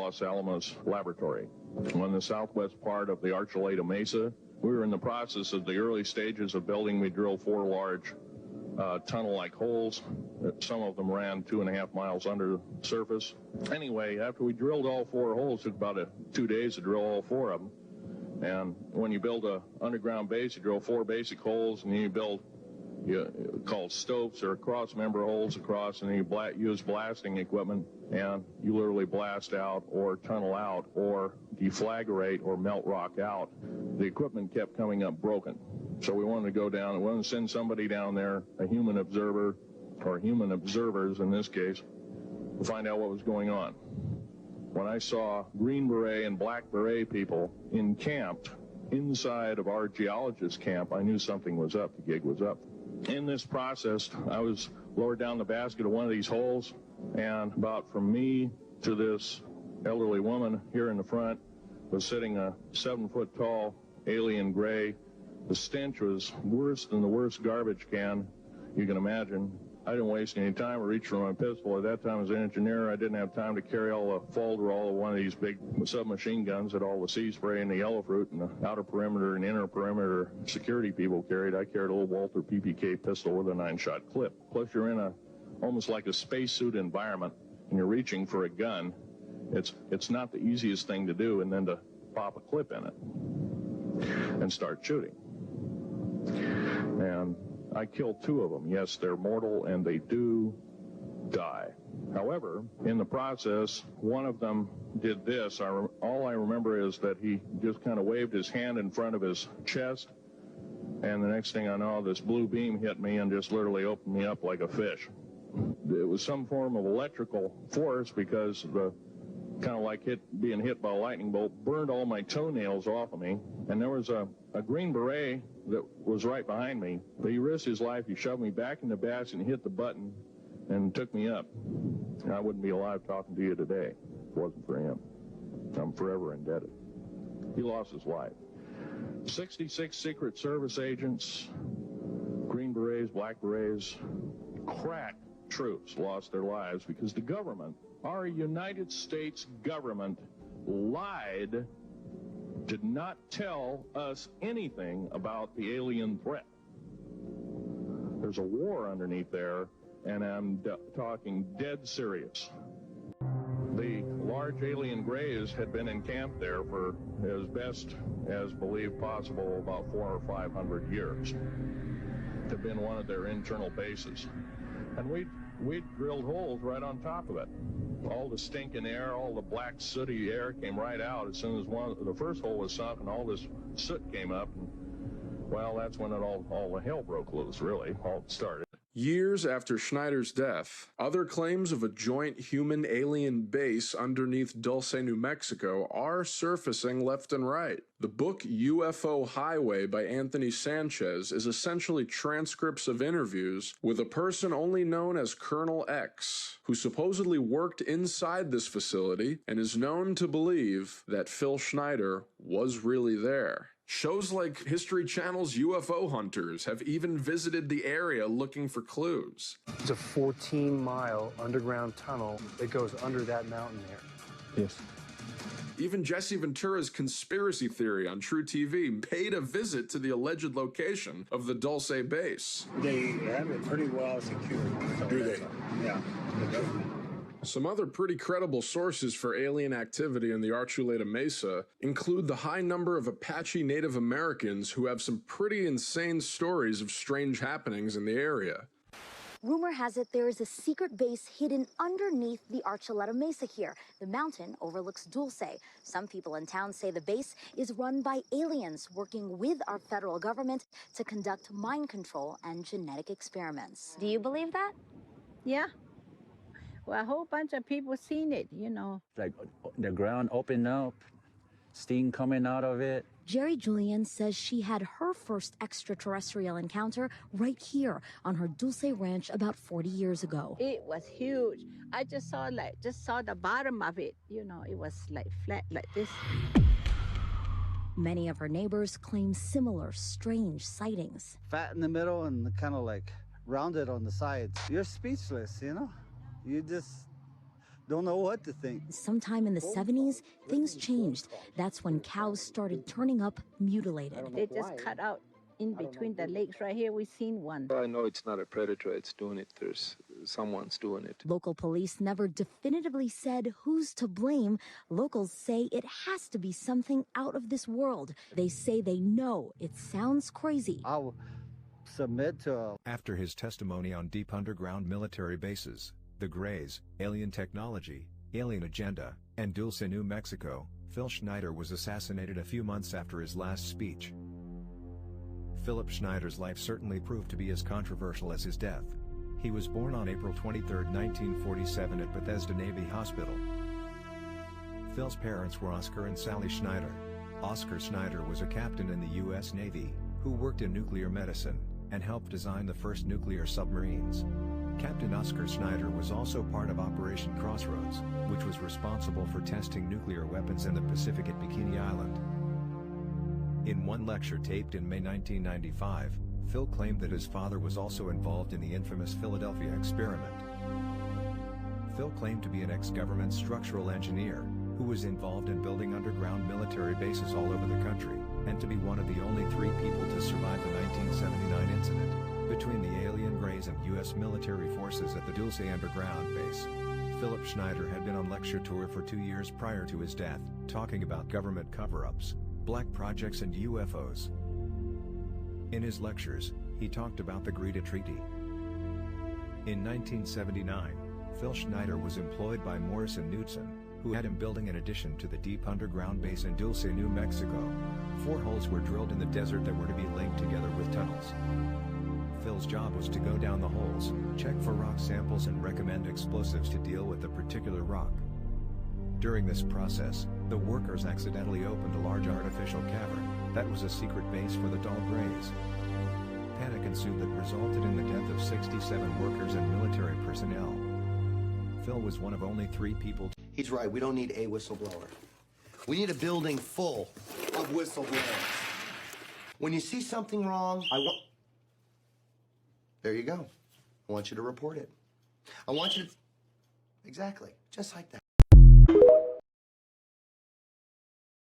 Los Alamos Laboratory. On the southwest part of the Archuleta Mesa, we were in the process of the early stages of building. We drilled 4 large tunnel-like holes. Some of them ran 2.5 miles under the surface. Anyway, after we drilled all 4 holes, it took about 2 days to drill all 4 of them. And when you build an underground base, you drill 4 basic holes, and then you build called stopes or cross-member holes across, and then you use blasting equipment, and you literally blast out or tunnel out or deflagrate or melt rock out. The equipment kept coming up broken. So we wanted to go down and we wanted to send somebody down there, a human observer, or human observers in this case, to find out what was going on. When I saw Green Beret and Black Beret people encamped inside of our geologist camp, I knew something was up. The gig was up. In this process, I was lowered down the basket of one of these holes, and about from me to this elderly woman here in the front was sitting a 7-foot-tall alien gray. The stench was worse than the worst garbage can you can imagine. I didn't waste any time. I reached for my pistol. At that time, as an engineer, I didn't have time to carry all the folderol of one of these big submachine guns that all the sea spray and the yellow fruit and the outer perimeter and inner perimeter security people carried. I carried a little Walther PPK pistol with a 9-shot clip. Plus, you're in almost like a spacesuit environment, and you're reaching for a gun. It's not the easiest thing to do, and then to pop a clip in it and start shooting. And I killed 2 of them. Yes, they're mortal, and they do die. However, in the process, one of them did this. All I remember is that he just kind of waved his hand in front of his chest, and the next thing I know, this blue beam hit me and just literally opened me up like a fish. It was some form of electrical force, because the kind of like being hit by a lightning bolt burned all my toenails off of me. And there was a Green Beret that was right behind me, but he risked his life. He shoved me back in the basket and hit the button and took me up. And I wouldn't be alive talking to you today if it wasn't for him. I'm forever indebted. He lost his life. 66 Secret Service agents, Green Berets, Black Berets, crack troops lost their lives because the government, our United States government, lied, did not tell us anything about the alien threat. There's a war underneath there, and I'm talking dead serious. The large alien grays had been encamped there for as best as believed possible about 400 or 500 years. It had been one of their internal bases. And we'd drilled holes right on top of it. All the stinking air, all the black sooty air came right out as soon as the first hole was sunk, and all this soot came up. And, well, that's when all the hell broke loose, really. All started. Years after Schneider's death, other claims of a joint human-alien base underneath Dulce, New Mexico are surfacing left and right. The book UFO Highway by Anthony Sanchez is essentially transcripts of interviews with a person only known as Colonel X, who supposedly worked inside this facility and is known to believe that Phil Schneider was really there. Shows like History Channel's UFO Hunters have even visited the area looking for clues. It's a 14-mile underground tunnel that goes under that mountain there. Yes. Even Jesse Ventura's conspiracy theory on True TV paid a visit to the alleged location of the Dulce base. They have it pretty well secured. So do they? Yeah. Some other pretty credible sources for alien activity in the Archuleta Mesa include the high number of Apache Native Americans who have some pretty insane stories of strange happenings in the area. Rumor has it there is a secret base hidden underneath the Archuleta Mesa here. The mountain overlooks Dulce. Some people in town say the base is run by aliens working with our federal government to conduct mind control and genetic experiments. Do you believe that? Yeah. Well, a whole bunch of people seen it, you know. Like the ground opened up, steam coming out of it. Jerry Julian says she had her first extraterrestrial encounter right here on her Dulce ranch about 40 years ago. It was huge. I just saw the bottom of it. You know, it was like flat like this. Many of her neighbors claim similar strange sightings. Fat in the middle and kind of like rounded on the sides. You're speechless, you know? You just don't know what to think. Sometime in the 70s, things changed. That's when cows started turning up mutilated. They just cut out in between the legs right here. We seen one. I know it's not a predator that's doing it. Someone's doing it. Local police never definitively said who's to blame. Locals say it has to be something out of this world. They say they know it sounds crazy. I'll submit to After his testimony on deep underground military bases, the Greys, alien technology, alien agenda, and Dulce, New Mexico, Phil Schneider was assassinated a few months after his last speech. Philip Schneider's life certainly proved to be as controversial as his death. He was born on April 23, 1947 at Bethesda Navy Hospital. Phil's parents were Oscar and Sally Schneider. Oscar Schneider was a captain in the U.S. Navy, who worked in nuclear medicine, and helped design the first nuclear submarines. Captain Oscar Schneider was also part of Operation Crossroads, which was responsible for testing nuclear weapons in the Pacific at Bikini Island. In one lecture taped in May 1995, Phil claimed that his father was also involved in the infamous Philadelphia experiment. Phil claimed to be an ex-government structural engineer, who was involved in building underground military bases all over the country, and to be one of the only 3 people to survive the 1979 incident between the alien Greys and U.S. military forces at the Dulce underground base. Philip Schneider had been on lecture tour for 2 years prior to his death, talking about government cover-ups, black projects and UFOs. In his lectures, he talked about the Greada Treaty. In 1979, Phil Schneider was employed by Morrison Knudsen, who had him building an addition to the deep underground base in Dulce, New Mexico. 4 holes were drilled in the desert that were to be linked together with tunnels. Phil's job was to go down the holes, check for rock samples and recommend explosives to deal with the particular rock. During this process, the workers accidentally opened a large artificial cavern that was a secret base for the Dall Greys. Panic ensued that resulted in the death of 67 workers and military personnel. Phil was one of only 3 people. He's right, we don't need a whistleblower. We need a building full of whistleblowers. When you see something wrong, there you go. I want you to report it. I want you to... Exactly, just like that.